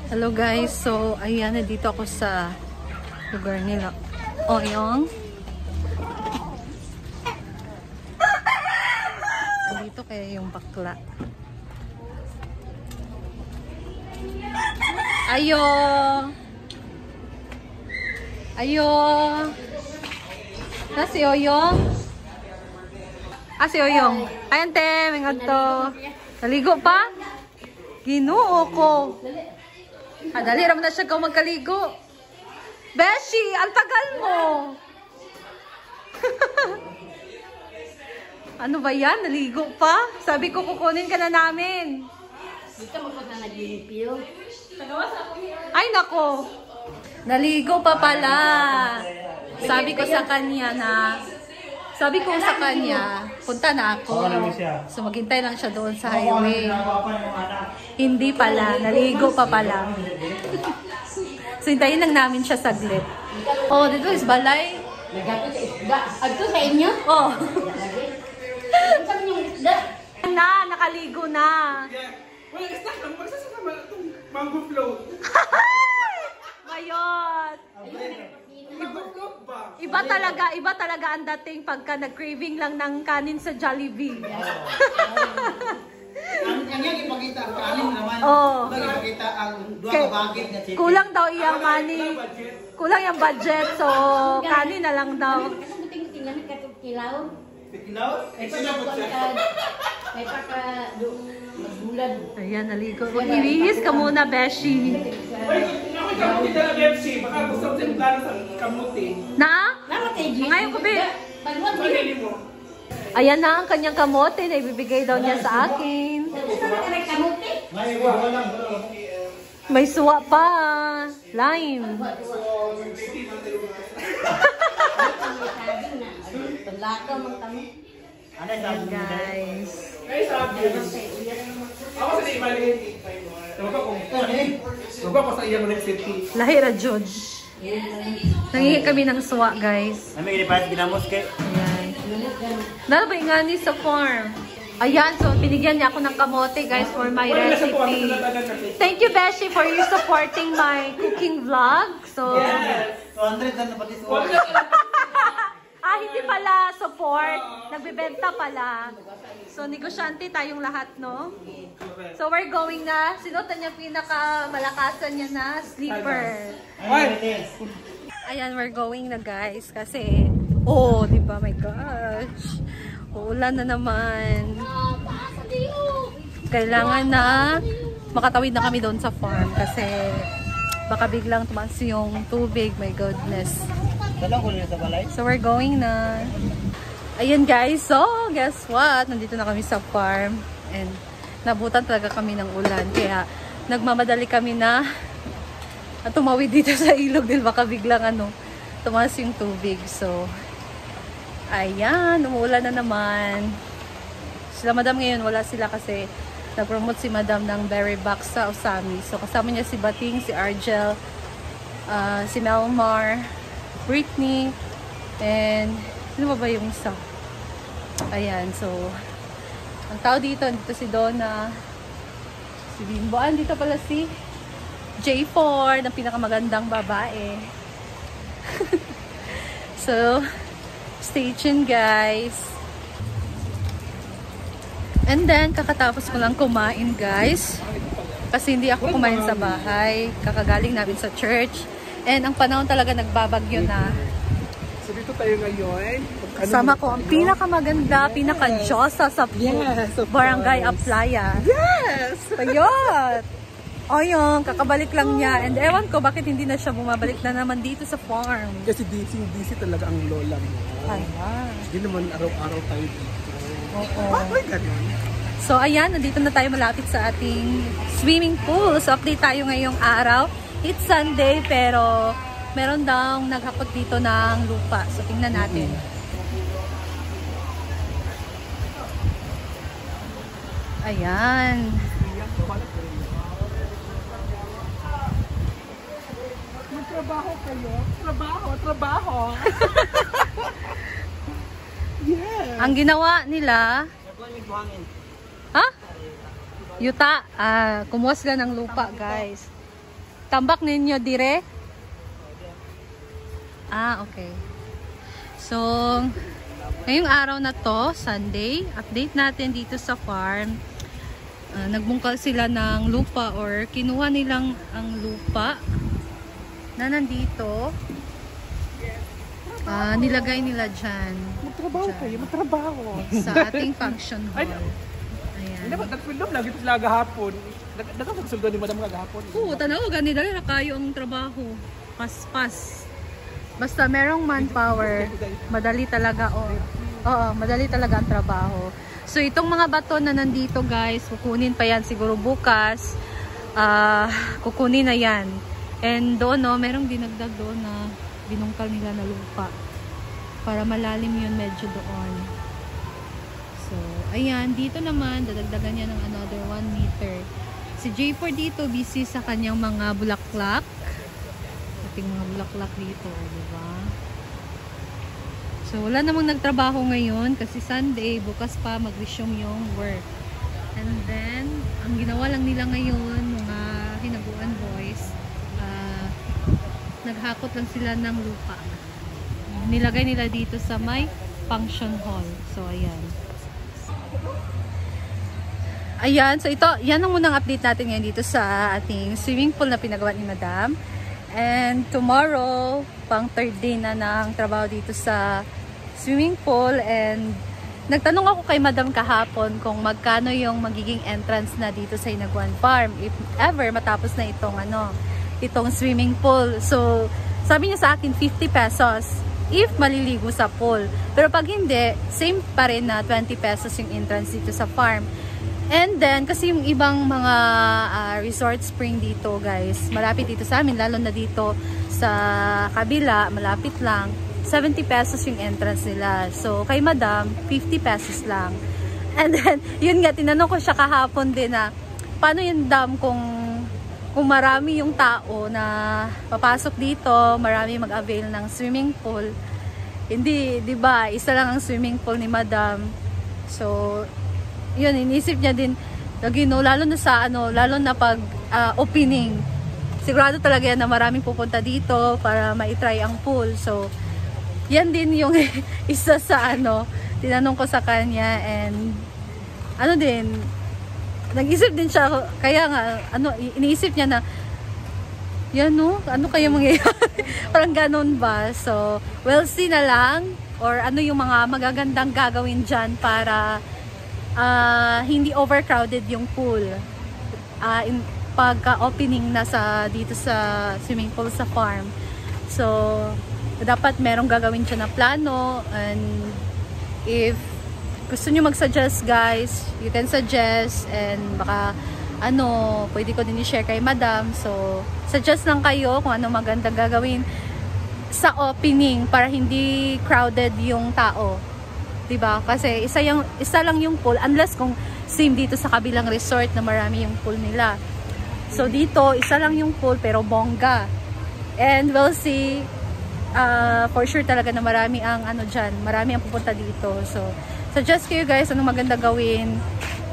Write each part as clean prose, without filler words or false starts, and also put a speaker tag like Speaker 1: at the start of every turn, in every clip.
Speaker 1: Hello guys, so ayan, nandito ako sa lugar nila Oyong. Nandito kaya yung bakla. Ayo! Ayo! Na si Oyong? Ah, si Oyong. Ayan te, mingod to. Naligo pa? Ginoo ko. Dali raman na siya kung magkaligo. Beshi, ang tagal mo. Ano ba yan? Naligo pa? Sabi ko kukunin ka na namin.
Speaker 2: Dito mo pa na naglilimpyo.
Speaker 1: Ay nako. Naligo pa pala. Sabi ko sa kanya punta na ako. So maghintay lang siya doon sa highway. Hindi pala, naligo pa pala. So hintayin lang namin siya saglit. Oh, dito is balay.
Speaker 2: Adto sa inyo?
Speaker 1: Oh.
Speaker 2: Sabi niyo isda?
Speaker 1: Nakaligo na.
Speaker 3: Wala isda, magsasama itong mango float.
Speaker 1: Ngayon.
Speaker 3: Mango float ba?
Speaker 1: Iba talaga ang dating pagka nag-craving lang ng kanin sa Jollibee.
Speaker 3: Ang kanyang ipakita ang kanin naman.
Speaker 1: Oh.
Speaker 3: Ipakita ang dua kabagit na chicken.
Speaker 1: Kulang daw iyang money. Kulang yung budget, so kanin na lang daw.
Speaker 2: Kasi buting-buting lang kilaw.
Speaker 3: Kilaw?
Speaker 2: May paka magbulan.
Speaker 1: Ayan, naligo. Ibihis ka muna, Beshi.
Speaker 3: Uy, nakita ko kita na Pepsi. Baka gusto ko sa plano sa kamuti.
Speaker 1: Na?
Speaker 2: Namatay G.
Speaker 1: Ngayon ko, Be.
Speaker 2: Pagwag
Speaker 3: Pagkili mo.
Speaker 1: Ayan na ang kanyang kamote na ibibigay daw niya sa akin.
Speaker 2: May kamuti.
Speaker 1: May suwa pa. Lime.
Speaker 2: Paglakaw mang kami.
Speaker 1: Ayan, guys.
Speaker 3: Ay, sabi. Ako sa ibalik. Huwag ko sa iyang city.
Speaker 1: Lahira, Judge. Nangihi kami ng suwa, guys.
Speaker 4: Kami ginipahit ginamos kay.
Speaker 1: Ayan. Dahil ba ingani sa farm? Ayan, so binigyan niya ako ng kamote, guys, for my recipe. Thank you, Beshi, for you supporting my cooking vlog. So,
Speaker 4: 200 na pati suwa.
Speaker 1: hindi pala support. Nagbebenta pala. So, negosyante tayong lahat, no? So, we're going na. Sinutan niya pinaka-malakasan niya na sleeper. Ayan, we're going na, guys. Kasi, oh, di ba? My gosh. Uulan na naman. Kailangan na makatawid na kami doon sa farm. Kasi, baka biglang tumaas yung tubig. My goodness. So, we're going na. Ayan guys, so guess what? Nandito na kami sa farm. And nabutan talaga kami ng ulan. Kaya nagmamadali kami na tumawid dito sa ilog. Dahil baka biglang tumaas yung tubig. So, ayan, umuulan na naman. Sila madam ngayon, wala sila kasi nag-promote si madam ng berry box sa Osami. So, kasama niya si Bating, si Argel, si Melmar, Britney, and ano ba yung isa? Ayan, so ang tao dito si Donna, si Bimboan, dito pala si J4, ng pinakamagandang babae. So, stay tuned guys. And then, kakatapos ko lang kumain guys. Kasi hindi ako kumain sa bahay. Kakagaling namin sa church. And ang panahon talaga nagbabagyo na.
Speaker 3: So dito tayo ngayon.
Speaker 1: Kasama ko ang pinakamaganda, pinaka-josa sa Barangay Aplaya.
Speaker 3: Yes!
Speaker 1: Ayun! Ayun, kakabalik lang niya. And ewan ko bakit hindi na siya bumabalik na naman dito sa farm.
Speaker 3: Kasi busy talaga ang lola mo.
Speaker 1: Ayan.
Speaker 3: Hindi naman araw-araw tayo dito.
Speaker 1: Oo.
Speaker 3: Bakit ganun?
Speaker 1: So ayan, nandito na tayo malapit sa ating swimming pool. So update tayo ngayong araw. It's Sunday pero meron daw naghakot dito ng lupa. So tingnan natin. Ayan.
Speaker 3: Magtrabaho kayo? Trabaho. Yes.
Speaker 1: Ang ginawa nila, ha? Yuta, kumuha sila ng lupa, guys. Tambak ninyo dire? Okay. So, ngayong araw na to, Sunday, update natin dito sa farm. Nagbungkal sila ng lupa or kinuha nilang ang lupa na nandito. Nilagay nila dyan.
Speaker 3: Magtrabaho kayo, magtrabaho.
Speaker 1: Sa ating function hall. Ayan.
Speaker 3: Dapat nagpindom lagi ito sila gahapon. Nagkasuldo ni madam gahapon.
Speaker 1: Oo, tanaw, gani dali na kayo ang trabaho. Pas-pas. Basta merong manpower, madali talaga. Oo, madali talaga ang trabaho. So, itong mga bato na nandito, guys, kukunin pa yan siguro bukas. Kukunin na yan. And doon, no, merong dinagdag doon na binungkal nila na lupa. Para malalim yun medyo doon. So, ayan. Dito naman, dadagdagan niya ng another 1 meter. Si J4 dito, busy sa kanyang mga bulaklak. Ating mga bulaklak dito, diba? So, wala namang nagtrabaho ngayon kasi Sunday, bukas pa mag-resume yung work. And then, ang ginawa lang nila ngayon, mga hinaguan boys, naghakot lang sila ng lupa. Nilagay nila dito sa may function hall. So, ayan. Ayan. So, ito, yan ang munang update natin ngayon dito sa ating swimming pool na pinagawa ni Madam. And tomorrow, pang 3rd day na ng trabaho dito sa swimming pool. And nagtanong ako kay Madam kahapon kung magkano yung magiging entrance na dito sa Hinaguan Farm. If ever matapos na itong swimming pool. So, sabi niya sa akin 50 pesos if maliligo sa pool. Pero pag hindi, same pa rin na 20 pesos yung entrance dito sa farm. And then, kasi yung ibang mga resort spring dito, guys, malapit dito sa amin, lalo na dito sa kabila, malapit lang, 70 pesos yung entrance nila. So, kay Madam, 50 pesos lang. And then, yun nga, tinanong ko siya kahapon din na, paano yung dam kung marami yung tao na papasok dito, marami mag-avail ng swimming pool. Hindi, 'di ba? Isa lang ang swimming pool ni Madam. So, yun, inisip niya din, lalo na sa lalo na pag opening. Sigurado talaga yan na maraming pupunta dito para ma-try ang pool. So, yan din yung isa sa tinanong ko sa kanya, and nag-isip din siya, kaya nga, iniisip niya na, ano kaya mangyayari? Parang ganun ba? So, we'll see na lang, or ano yung mga magagandang gagawin dyan para hindi overcrowded yung pool. Pagka-opening na dito sa swimming pool sa farm. So, dapat merong gagawin siya na plano, and if gusto nyo mag-suggest, guys, you can suggest, and baka pwede ko din i-share kay Madam. So, suggest lang kayo kung ano magandang gagawin sa opening para hindi crowded yung tao. 'Di ba? Kasi isa lang yung pool, unless kung same dito sa kabilang resort na marami yung pool nila. So, dito, isa lang yung pool pero bongga. And we'll see, for sure talaga na marami ang marami ang pupunta dito. So, suggest kayo, guys, anong maganda gawin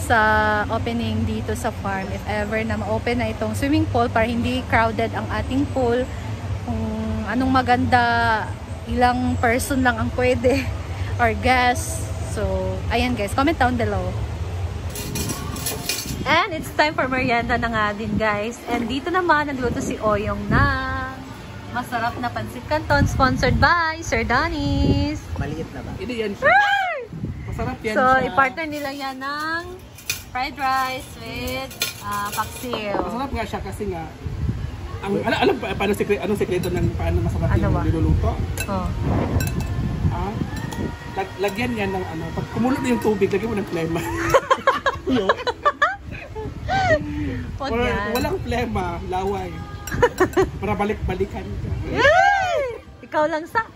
Speaker 1: sa opening dito sa farm if ever na ma-open na itong swimming pool para hindi crowded ang ating pool. Kung anong maganda, ilang person lang ang pwede or guests. So, ayan, guys, comment down below. And it's time for merienda na nga din, guys. And dito naman nagluto si Oyong na masarap na pancit canton, sponsored by Sir Danis.
Speaker 4: Maliit na ba?
Speaker 3: Hindi yan siya. Masarap yan
Speaker 1: So,
Speaker 3: siya.
Speaker 1: i-partner nila yan ng fried rice with paksiw.
Speaker 3: Masarap nga siya kasi nga, alam ba anong sekreto ng paano masarap yung niluluto?
Speaker 1: Oh.
Speaker 3: Lagyan yan ng pag kumulo na yung tubig, lagyan mo ng plema. Walang plema, laway. Para balik-balikan ka.
Speaker 1: Ikaw lang sa.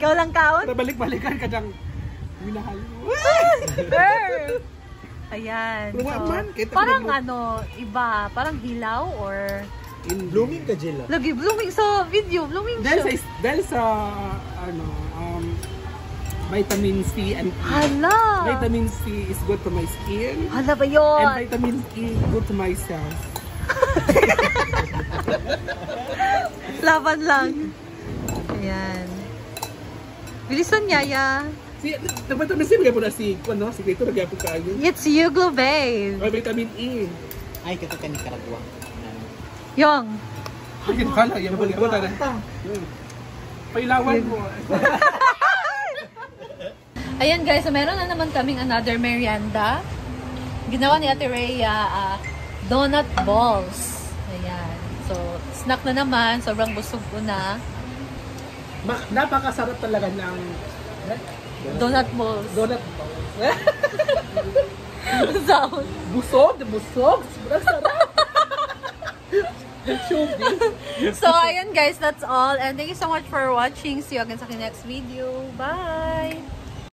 Speaker 1: Ikaw lang kaon.
Speaker 3: Para balik-balikan ka ng minahal mo.
Speaker 1: Ayan.
Speaker 3: So,
Speaker 1: parang iba, parang hilaw or
Speaker 4: blooming ka, Jill.
Speaker 1: lagi blooming sa video, blooming siya.
Speaker 3: Dahil sa vitamin C and E.
Speaker 1: Hala!
Speaker 3: Vitamin C is good for my skin.
Speaker 1: Hala ba yun?
Speaker 3: And vitamin E good to myself.
Speaker 1: Laban lang. Ayan. Bilisan, Yaya.
Speaker 3: Si, vitamin C, magay po na si, ano, sikreto, magay po kayo.
Speaker 1: It's Yugo, babe.
Speaker 3: Or vitamin E.
Speaker 4: Ay, kita ka ni Karagwa.
Speaker 1: Yung.
Speaker 3: Ay, hala, yan po, yan po, Pailawan mo.
Speaker 1: Ayan guys, so meron na naman kaming another merienda. Ginawa ni Ate Rhea, donut balls. Ayan. So, snack na naman. Sobrang busog ko na.
Speaker 3: Napakasarap talaga ng
Speaker 1: Donut balls.
Speaker 3: donut.
Speaker 1: Sound.
Speaker 3: Busog, busog. Sobrang sarap.
Speaker 1: So, ayan guys, that's all. And thank you so much for watching. See you again sa next video. Bye!